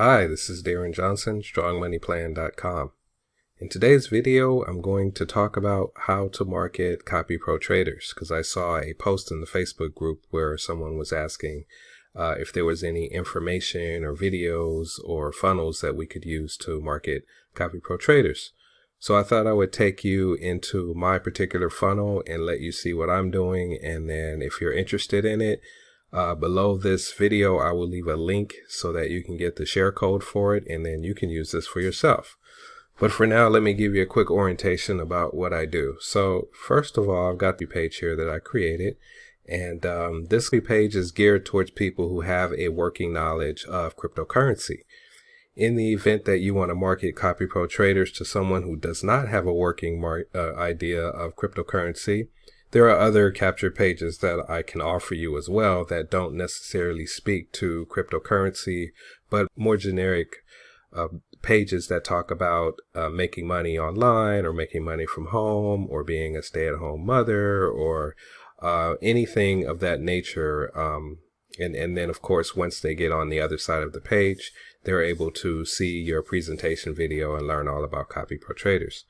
Hi, this is Darren Johnson, strongmoneyplan.com. In today's video, I'm going to talk about how to market Copy Pro traders, because I saw a post in the Facebook group where someone was asking if there was any information or videos or funnels that we could use to market Copy Pro traders. So I thought I would take you into my particular funnel and let you see what I'm doing, and then if you're interested in it, below this video, I will leave a link so that you can get the share code for it, and then you can use this for yourself. But for now, let me give you a quick orientation about what I do. So first of all, I've got the page here that I created, and this page is geared towards people who have a working knowledge of cryptocurrency. In the event that you want to market Copy Pro traders to someone who does not have a working idea of cryptocurrency, there are other capture pages that I can offer you as well that don't necessarily speak to cryptocurrency, but more generic pages that talk about making money online or making money from home or being a stay-at-home mother or anything of that nature. And then, of course, once they get on the other side of the page, they're able to see your presentation video and learn all about Copy Pro traders.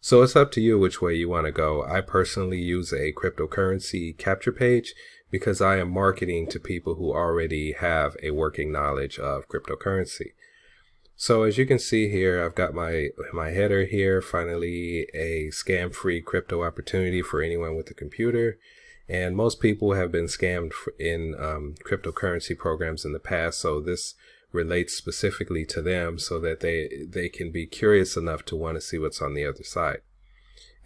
So it's up to you which way you want to go. I personally use a cryptocurrency capture page because I am marketing to people who already have a working knowledge of cryptocurrency. So as you can see here, I've got my header here, finally a scam-free crypto opportunity for anyone with a computer. And most people have been scammed in cryptocurrency programs in the past, so this relates specifically to them so that they can be curious enough to want to see what's on the other side.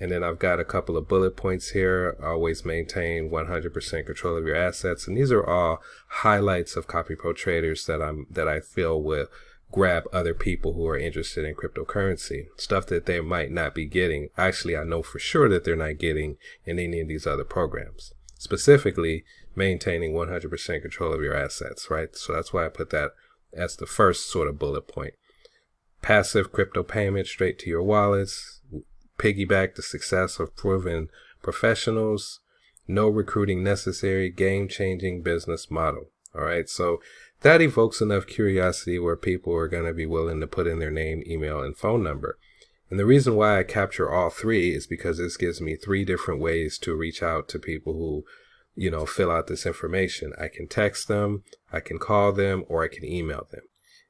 And then I've got a couple of bullet points here. Always maintain 100% control of your assets. And these are all highlights of Copy Pro traders that I feel will grab other people who are interested in cryptocurrency. Stuff that they might not be getting. Actually, I know for sure that they're not getting in any of these other programs. Specifically, maintaining 100% control of your assets, right? So that's why I put that as the first sort of bullet point. Passive crypto payments straight to your wallets, piggyback the success of proven professionals, no recruiting necessary, game-changing business model. All right, so that evokes enough curiosity where people are going to be willing to put in their name, email, and phone number. And the reason why I capture all three is because this gives me three different ways to reach out to people who fill out this information. I can text them, I can call them, or I can email them.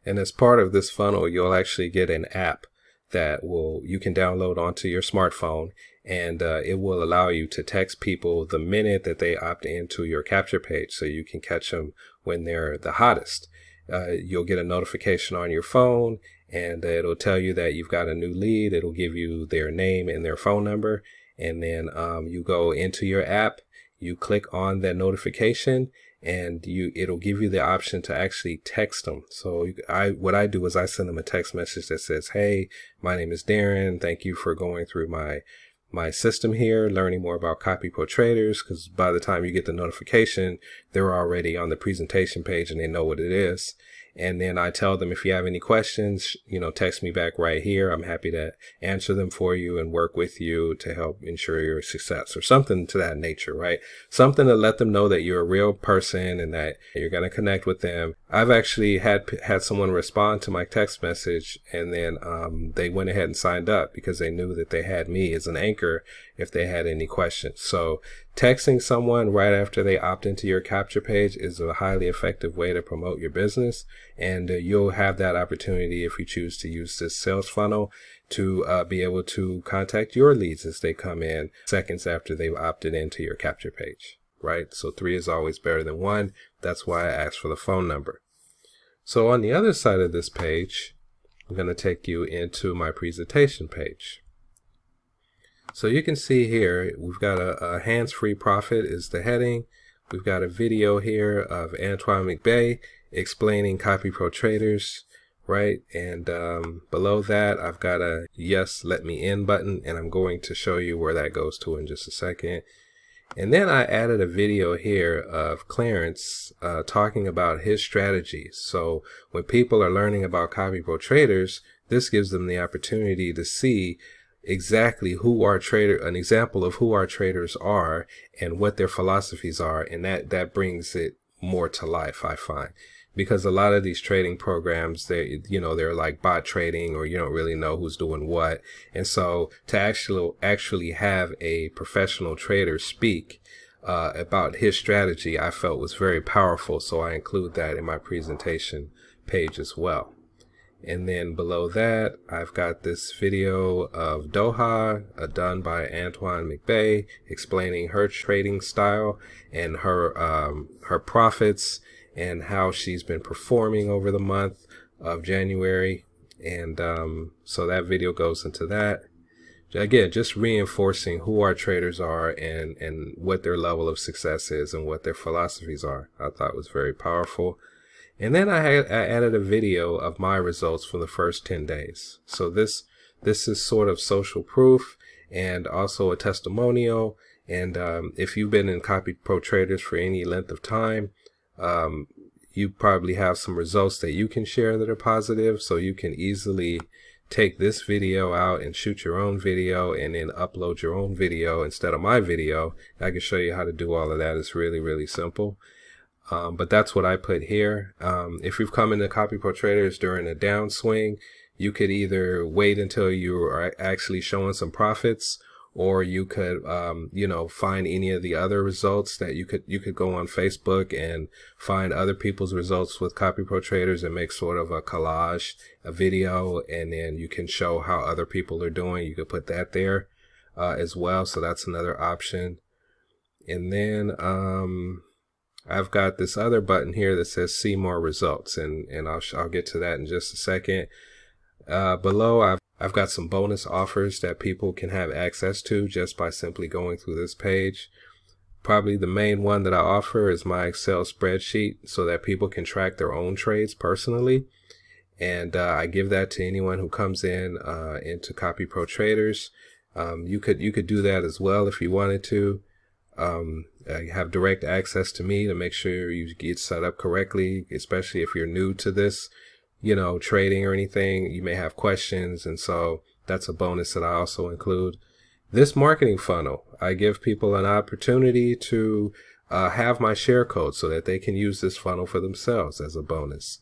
And as part of this funnel, you'll actually get an app that you can download onto your smartphone, and it will allow you to text people the minute that they opt into your capture page, so you can catch them when they're the hottest. You'll get a notification on your phone, and it'll tell you that you've got a new lead. It'll give you their name and their phone number, and then you go into your app. You click on that notification, and it'll give you the option to actually text them. So what I do is I send them a text message that says, "Hey, my name is Darren. Thank you for going through my system here, learning more about Copy Pro traders," because by the time you get the notification, they're already on the presentation page and they know what it is. And then I tell them, if you have any questions, text me back right here. I'm happy to answer them for you and work with you to help ensure your success, or something to that nature, right? Something to let them know that you're a real person and that you're going to connect with them. I've actually had someone respond to my text message, and then they went ahead and signed up because they knew that they had me as an anchor if they had any questions. So texting someone right after they opt into your capture page is a highly effective way to promote your business, and you'll have that opportunity, if you choose to use this sales funnel, to be able to contact your leads as they come in seconds after they've opted into your capture page, right? So 3 is always better than 1. That's why I asked for the phone number. So on the other side of this page, I'm going to take you into my presentation page. So you can see here, we've got a hands-free profit is the heading. We've got a video here of Antoine McBay explaining Copy Pro traders, right? And below that, I've got a yes, let me in button, and I'm going to show you where that goes to in just a second. And then I added a video here of Clarence talking about his strategies. So when people are learning about Copy Pro traders, this gives them the opportunity to see exactly an example of who our traders are and what their philosophies are, and that brings it more to life, I find. because a lot of these trading programs, they're like bot trading, or you don't really know who's doing what. And so to actually have a professional trader speak about his strategy, I felt was very powerful. So I include that in my presentation page as well. And then below that, I've got this video of Doha done by Antoine McBay, explaining her trading style and her profits and how she's been performing over the month of January. And so that video goes into that. Again, just reinforcing who our traders are and what their level of success is and what their philosophies are. I thought was very powerful. And then I added a video of my results for the first 10 days. So this is sort of social proof and also a testimonial. And if you've been in Copy Pro Traders for any length of time, you probably have some results that you can share that are positive. So you can easily take this video out and shoot your own video and then upload your own video instead of my video. I can show you how to do all of that. It's really, really simple. But that's what I put here. If you've come into Copy Pro Traders during a downswing, you could either wait until you are actually showing some profits, or you could, find any of the other results that you could go on Facebook and find other people's results with Copy Pro Traders and make sort of a collage, a video, and then you can show how other people are doing. You could put that there as well. So that's another option. And then I've got this other button here that says see more results, and I'll get to that in just a second. Below I've got some bonus offers that people can have access to just by simply going through this page. Probably the main one that I offer is my Excel spreadsheet so that people can track their own trades personally. And I give that to anyone who comes in into Copy Pro Traders. You could do that as well if you wanted to. Have direct access to me to make sure you get set up correctly, especially if you're new to this, trading or anything. You may have questions, and so that's a bonus that I also include. This marketing funnel, I give people an opportunity to have my share code so that they can use this funnel for themselves as a bonus.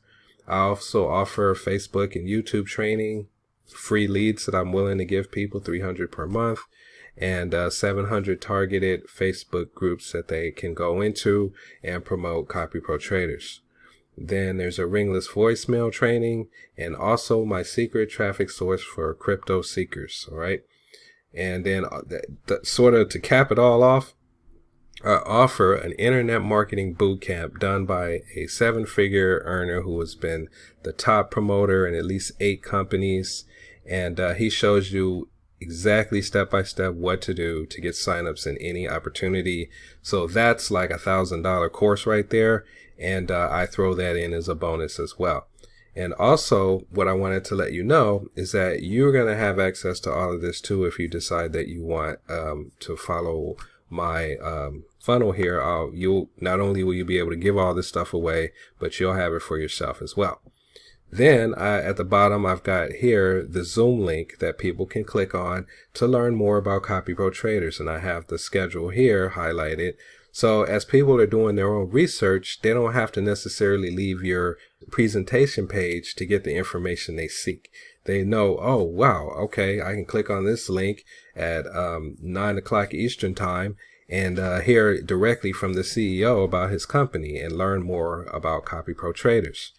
I also offer Facebook and YouTube training, free leads that I'm willing to give people, 300 per month. And 700 targeted Facebook groups that they can go into and promote Copy Pro Traders. Then there's a ringless voicemail training and also my secret traffic source for crypto seekers. All right. And then sort of to cap it all off, I offer an internet marketing bootcamp done by a 7-figure earner who has been the top promoter in at least 8 companies. And he shows you exactly step by step what to do to get signups in any opportunity. So that's like $1,000 course right there. And I throw that in as a bonus as well. And also what I wanted to let you know is that you're going to have access to all of this too if you decide that you want to follow my funnel here. You'll not only will you be able to give all this stuff away, but you'll have it for yourself as well. Then at the bottom, I've got here the Zoom link that people can click on to learn more about Copy Pro Traders. And I have the schedule here highlighted. So as people are doing their own research, they don't have to necessarily leave your presentation page to get the information they seek. They know, oh, wow, okay, I can click on this link at 9 o'clock Eastern time and hear directly from the CEO about his company and learn more about Copy Pro Traders.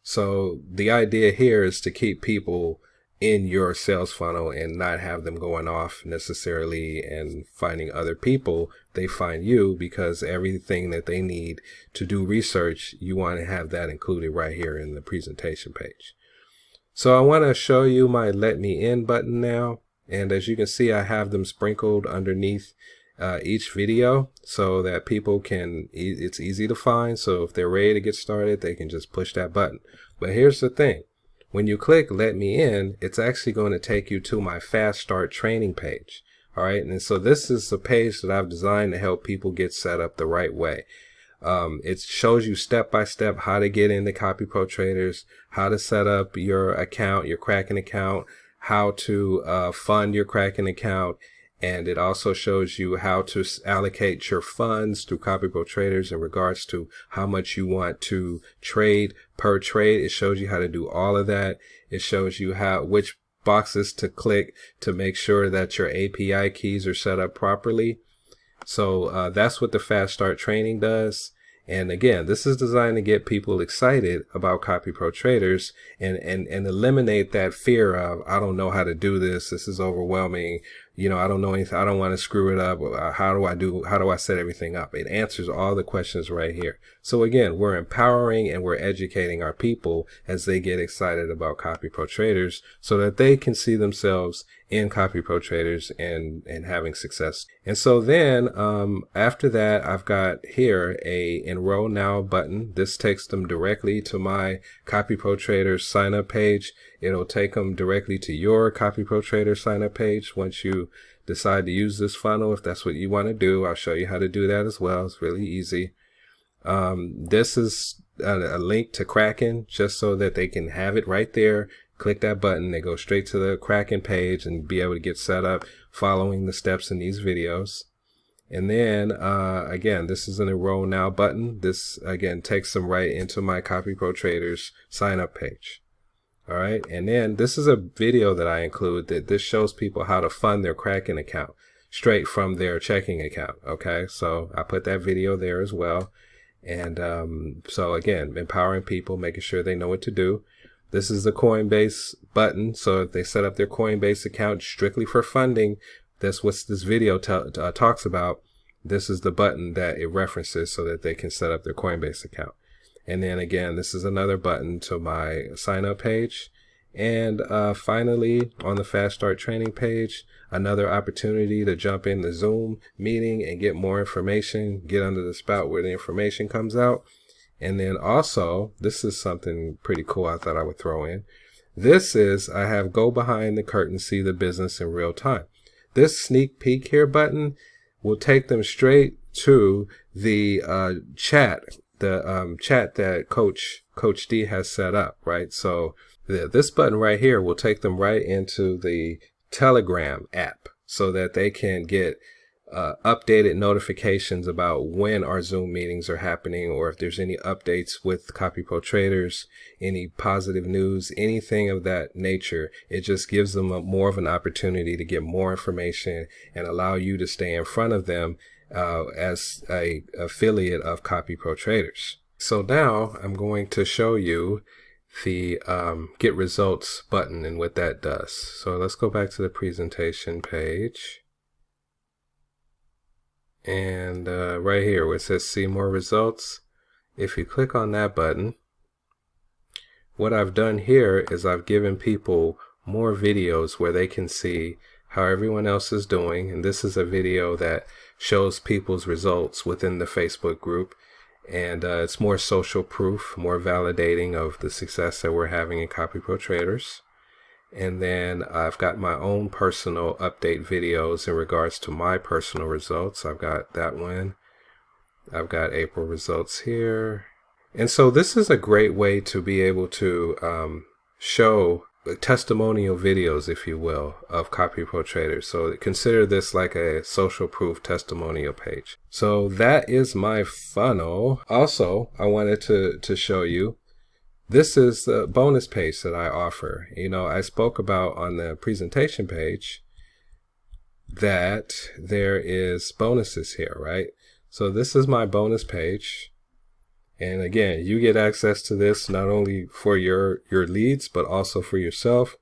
So the idea here is to keep people in your sales funnel and not have them going off necessarily and finding other people. They find you because everything that they need to do research, you want to have that included right here in the presentation page. So I want to show you my Let Me In button now. And as you can see, I have them sprinkled underneath each video so that people can, it's easy to find. So if they're ready to get started, they can just push that button. But here's the thing. When you click Let Me In, it's actually going to take you to my Fast Start training page. All right. And so this is a page that I've designed to help people get set up the right way. It shows you step by step how to get into Copy Pro Traders, how to set up your account, your Kraken account, how to fund your Kraken account, And it also shows you how to allocate your funds through CopyPro Traders in regards to how much you want to trade per trade. It shows you how to do all of that. It shows you which boxes to click to make sure that your API keys are set up properly. So that's what the Fast Start training does. And again, this is designed to get people excited about CopyPro Traders and eliminate that fear of, I don't know how to do this. This is overwhelming. I don't know anything. I don't want to screw it up. How do I set everything up? It answers all the questions right here. So again, we're empowering and we're educating our people as they get excited about CopyPro Traders so that they can see themselves in CopyPro Traders and having success. And so then after that, I've got here a Enroll Now button. This takes them directly to my CopyPro Traders sign up page. It'll take them directly to your CopyPro Traders sign up page once you decide to use this funnel. If that's what you want to do, I'll show you how to do that as well. It's really easy. This is a link to Kraken just so that they can have it right there. Click that button, they go straight to the Kraken page and be able to get set up following the steps in these videos. And then again, this is an Enroll Now button. This again takes them right into my CopyPro Traders sign up page. All right, and then this is a video that I include that this shows people how to fund their Kraken account straight from their checking account. Okay, so I put that video there as well. And so again, empowering people, making sure they know what to do. This is the Coinbase button. So if they set up their Coinbase account strictly for funding, that's what this video talks about. This is the button that it references so that they can set up their Coinbase account. And then again, this is another button to my sign up page. And finally, on the Fast Start training page, another opportunity to jump in the Zoom meeting and get more information, get under the spout where the information comes out. And then also, this is something pretty cool I thought I would throw in. This is, I have Go Behind the Curtain, See the Business in Real Time. This sneak peek here button will take them straight to the chat that Coach D has set up, right? So this button right here will take them right into the Telegram app so that they can get updated notifications about when our Zoom meetings are happening, or if there's any updates with CopyPro Traders, any positive news, anything of that nature. It just gives them more of an opportunity to get more information and allow you to stay in front of them as a affiliate of CopyPro Traders. So now I'm going to show you the Get Results button and what that does. So let's go back to the presentation page. And right here where it says See More Results, if you click on that button, what I've done here is I've given people more videos where they can see how everyone else is doing. And this is a video that shows people's results within the Facebook group. And it's more social proof, more validating of the success that we're having in CopyPro Traders. And then I've got my own personal update videos in regards to my personal results. I've got that one. I've got April results here. And so this is a great way to be able to show testimonial videos, if you will, of CopyPro Traders. So consider this like a social proof testimonial page. So that is my funnel. Also, I wanted to show you, this is the bonus page that I offer. I spoke about on the presentation page that there is bonuses here, right? So this is my bonus page. And again, you get access to this not only for your leads, but also for yourself.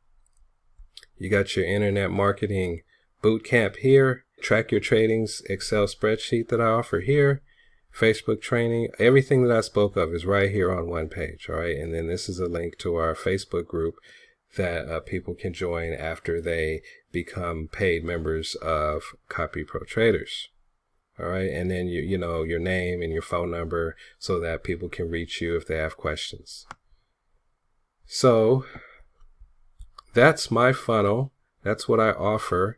You got your internet marketing bootcamp here, track your tradings Excel spreadsheet that I offer here, Facebook training. Everything that I spoke of is right here on one page. All right. And then this is a link to our Facebook group that people can join after they become paid members of CopyPro Traders. All right. And then, you know, your name and your phone number so that people can reach you if they have questions. So that's my funnel. That's what I offer.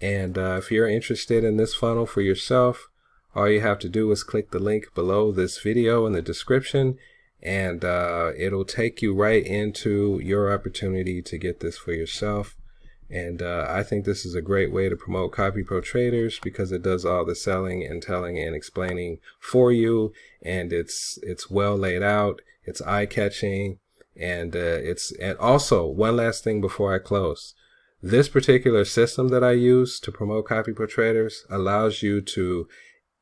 And if you're interested in this funnel for yourself, all you have to do is click the link below this video in the description, and it'll take you right into your opportunity to get this for yourself. And I think this is a great way to promote Copy Pro Traders because it does all the selling and telling and explaining for you, and it's well laid out, it's eye-catching, and and also one last thing before I close. This particular system that I use to promote Copy Pro Traders allows you to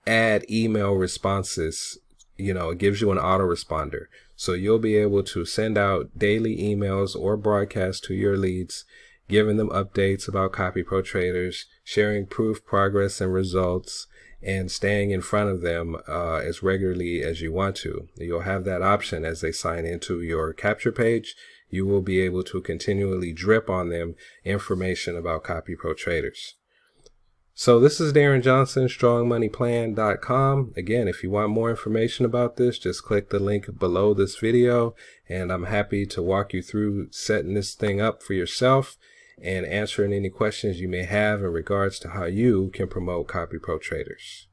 add email responses. It gives you an autoresponder. So you'll be able to send out daily emails or broadcasts to your leads, giving them updates about Copy Pro Traders, sharing proof, progress, and results, and staying in front of them as regularly as you want to. You'll have that option as they sign into your capture page. You will be able to continually drip on them information about Copy Pro Traders. So this is Darren Johnson, strongmoneyplan.com. Again, if you want more information about this, just click the link below this video, and I'm happy to walk you through setting this thing up for yourself and answering any questions you may have in regards to how you can promote Copy Pro Traders.